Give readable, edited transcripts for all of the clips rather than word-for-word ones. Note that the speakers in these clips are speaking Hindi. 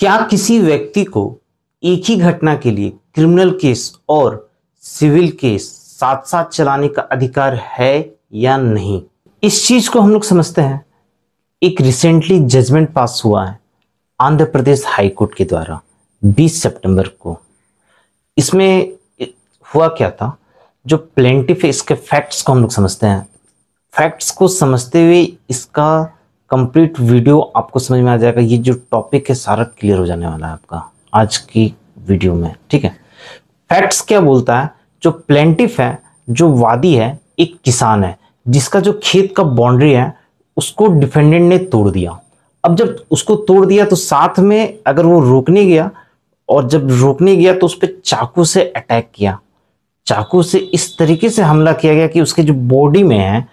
क्या किसी व्यक्ति को एक ही घटना के लिए क्रिमिनल केस और सिविल केस साथ साथ चलाने का अधिकार है या नहीं? इस चीज को हम लोग समझते हैं। एक रिसेंटली जजमेंट पास हुआ है आंध्र प्रदेश हाई कोर्ट के द्वारा 20 सितंबर को। इसमें हुआ क्या था, जो प्लेंटिफ है, इसके फैक्ट्स को हम लोग समझते हैं। फैक्ट्स को समझते हुए इसका कंप्लीट वीडियो आपको समझ में आ जाएगा। ये जो टॉपिक है सारा क्लियर हो जाने वाला है आपका आज की वीडियो में, ठीक है। फैक्ट्स क्या बोलता है, जो प्लेंटिफ है, जो वादी है, एक किसान है जिसका जो खेत का बाउंड्री है उसको डिफेंडेंट ने तोड़ दिया। अब जब उसको तोड़ दिया तो साथ में अगर वो रोकने गया, और जब रोकने गया तो उस पर चाकू से अटैक किया। चाकू से इस तरीके से हमला किया गया कि उसके जो बॉडी में है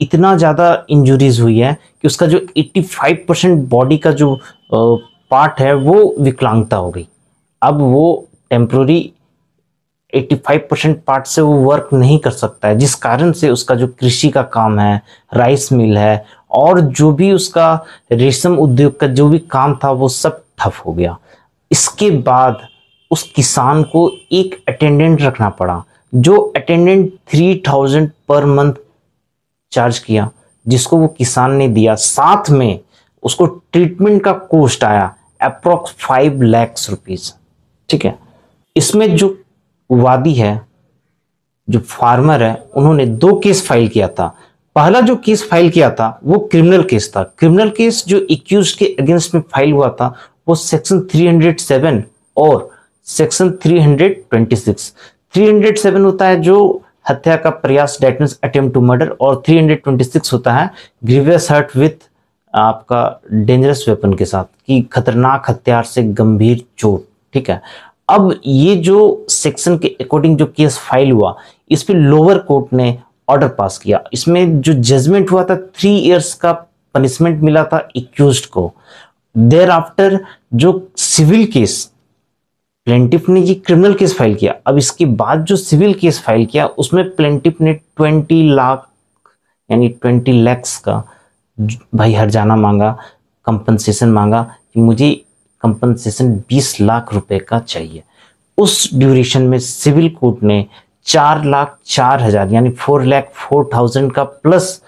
इतना ज़्यादा इंजुरीज हुई है कि उसका जो 85% बॉडी का जो पार्ट है वो विकलांगता हो गई। अब वो टेम्प्रोरी 85% पार्ट से वो वर्क नहीं कर सकता है, जिस कारण से उसका जो कृषि का काम है, राइस मिल है, और जो भी उसका रेशम उद्योग का जो भी काम था वो सब ठप हो गया। इसके बाद उस किसान को एक अटेंडेंट रखना पड़ा, जो अटेंडेंट 3000 पर मंथ चार्ज किया, जिसको वो किसान ने दिया। साथ में उसको ट्रीटमेंट का कॉस्ट आया अप्रोक्स 5 लाख रुपीज, ठीक है। इसमें जो वादी है, जो फार्मर है, उन्होंने 2 केस फाइल किया था। पहला जो केस फाइल किया था वो क्रिमिनल केस था। क्रिमिनल केस जो एक्यूज्ड के अगेंस्ट में फाइल हुआ था वो सेक्शन 307 और सेक्शन 326। 307 होता है जो हत्या का प्रयास, that means attempt to murder, और 326 होता है ग्रीवियस हर्ट विथ आपका डेंजरस वेपन के साथ, कि खतरनाक हथियार से गंभीर चोट, ठीक है। अब ये जो सेक्शन के अकॉर्डिंग जो केस फाइल हुआ, इस पे लोअर कोर्ट ने ऑर्डर पास किया। इसमें जो जजमेंट हुआ था 3 इयर्स का पनिशमेंट मिला था एक्यूज्ड को। देयर आफ्टर जो सिविल केस, प्लेंटिफ ने ये क्रिमिनल केस फाइल किया, अब इसके बाद जो सिविल केस फाइल किया उसमें प्लेंटिफ ने 20 लाख यानी 20 लैक्स का भाई हर्जाना मांगा, कंपनसेशन मांगा कि मुझे कंपनसेशन 20 लाख रुपए का चाहिए। उस ड्यूरेशन में सिविल कोर्ट ने 4,04,000 यानी 4,04,000 का प्लस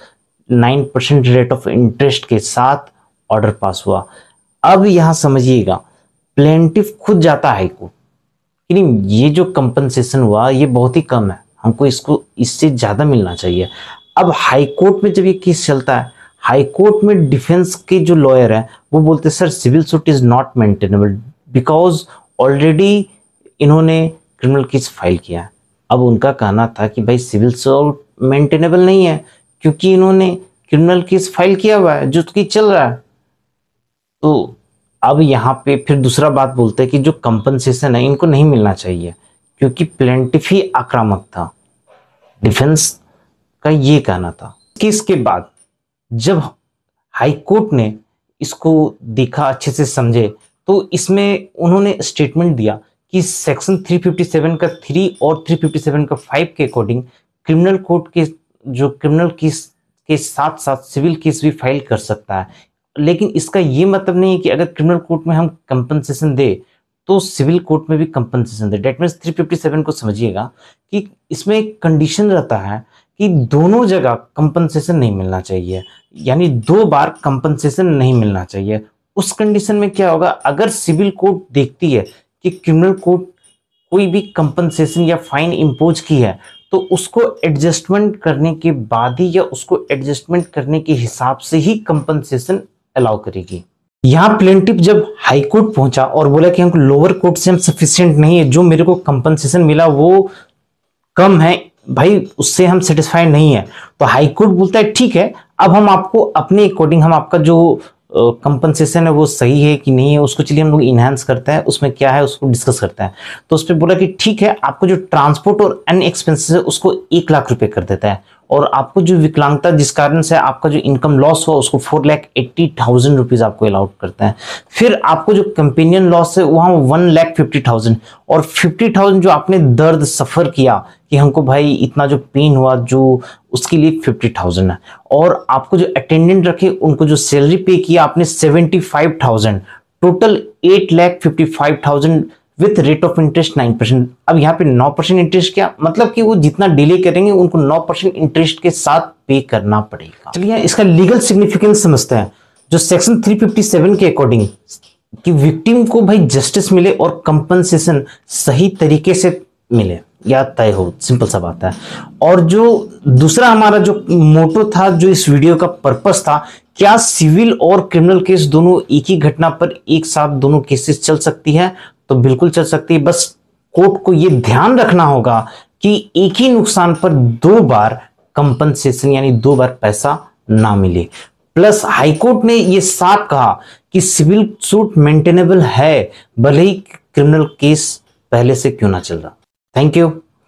9% रेट ऑफ इंटरेस्ट के साथ ऑर्डर पास हुआ। अब यहां समझिएगा, प्लेंटिफ खुद जाता है हाई कोर्ट कि नहीं, ये जो कंपनसेशन हुआ ये बहुत ही कम है, हमको इससे ज्यादा मिलना चाहिए। अब हाई कोर्ट में जब ये केस चलता है, हाई कोर्ट में डिफेंस के जो लॉयर है वो बोलते हैं sir civil suit is not maintainable because already इन्होंने क्रिमिनल केस फाइल किया है। अब उनका कहना था कि भाई सिविल सूट मेंटेनेबल नहीं है क्योंकि इन्होंने क्रिमिनल केस फाइल किया हुआ है जो कि चल रहा है। तो अब यहाँ पे फिर दूसरा बात बोलते हैं कि जो कंपनसेशन है इनको नहीं मिलना चाहिए क्योंकि प्लेंटिफ ही आक्रामक था। डिफेंस का ये कहना था। केस के बाद जब हाई कोर्ट ने इसको देखा, अच्छे से समझे, तो इसमें उन्होंने स्टेटमेंट दिया कि सेक्शन 357 का 3 और 357 का 5 के अकॉर्डिंग क्रिमिनल कोर्ट के जो क्रिमिनल केस के साथ साथ सिविल केस भी फाइल कर सकता है। लेकिन इसका ये मतलब नहीं है कि अगर क्रिमिनल कोर्ट में हम कंपनसेशन दे तो सिविल कोर्ट में भी कंपनसेशन दे। डेट मीन्स 357 को समझिएगा कि इसमें एक कंडीशन रहता है कि दोनों जगह कंपनसेशन नहीं मिलना चाहिए, यानी 2 बार कंपनसेशन नहीं मिलना चाहिए। उस कंडीशन में क्या होगा, अगर सिविल कोर्ट देखती है कि क्रिमिनल कोर्ट कोई भी कंपनसेशन या फाइन इंपोज की है तो उसको एडजस्टमेंट करने के बाद ही या उसको एडजस्टमेंट करने के हिसाब से ही कंपनसेशन अलाउ करेगी। यहाँ प्लेंटिफ जब हाई कोर्ट पहुंचा और बोला कि हमको लोअर कोर्ट से हम सफिशिएंट नहीं है, जो मेरे को कंपनसेशन मिला वो कम है भाई, उससे हम सेटिस्फाइड नहीं है, तो हाई कोर्ट बोलता है ठीक है, अब हम आपको अपने अकॉर्डिंग हम आपका जो कंपनसेशन है वो सही है कि नहीं है उसको चलिए हम लोग इनहेंस करते हैं, उसमें क्या है उसको डिस्कस करते हैं। तो उस पर बोला कि ठीक है, आपको जो ट्रांसपोर्ट और अन्य एक्सपेंसेस है उसको 1 लाख रुपए कर देता है, और आपको जो विकलांगता जिस कारण से आपका जो इनकम लॉस हुआ उसको 4,80,000 रुपीज आपको अलाउड करता है। फिर आपको जो कंपेनियन लॉस है वहां 1,50,000 और 50,000 जो आपने दर्द सफर किया कि हमको भाई इतना जो पेन हुआ जो उसके लिए 50,000 है, और आपको जो अटेंडेंट रखे उनको जो सैलरी पे किया आपने 75,000, total 8,55,000 with rate of interest 9%। अब यहाँ पे 9% इंटरेस्ट क्या मतलब कि वो जितना डिले करेंगे उनको 9% इंटरेस्ट के साथ पे करना पड़ेगा। चलिए इसका लीगल सिग्निफिकेंस समझते हैं। जो सेक्शन 357 के अकॉर्डिंग कि विक्टिम को भाई जस्टिस मिले और कंपनसेशन सही तरीके से मिले या तय हो, सिंपल सा बात है। और जो दूसरा हमारा जो मोटो था, जो इस वीडियो का पर्पस था, क्या सिविल और क्रिमिनल केस दोनों एक ही घटना पर एक साथ दोनों केसेस चल सकती है? तो बिल्कुल चल सकती है। बस कोर्ट को यह ध्यान रखना होगा कि एक ही नुकसान पर 2 बार कंपनसेशन यानी 2 बार पैसा ना मिले। प्लस हाईकोर्ट ने यह साफ कहा कि सिविल सूट मेंटेनेबल है, भले ही क्रिमिनल केस पहले से क्यों ना चल रहा। Thank you.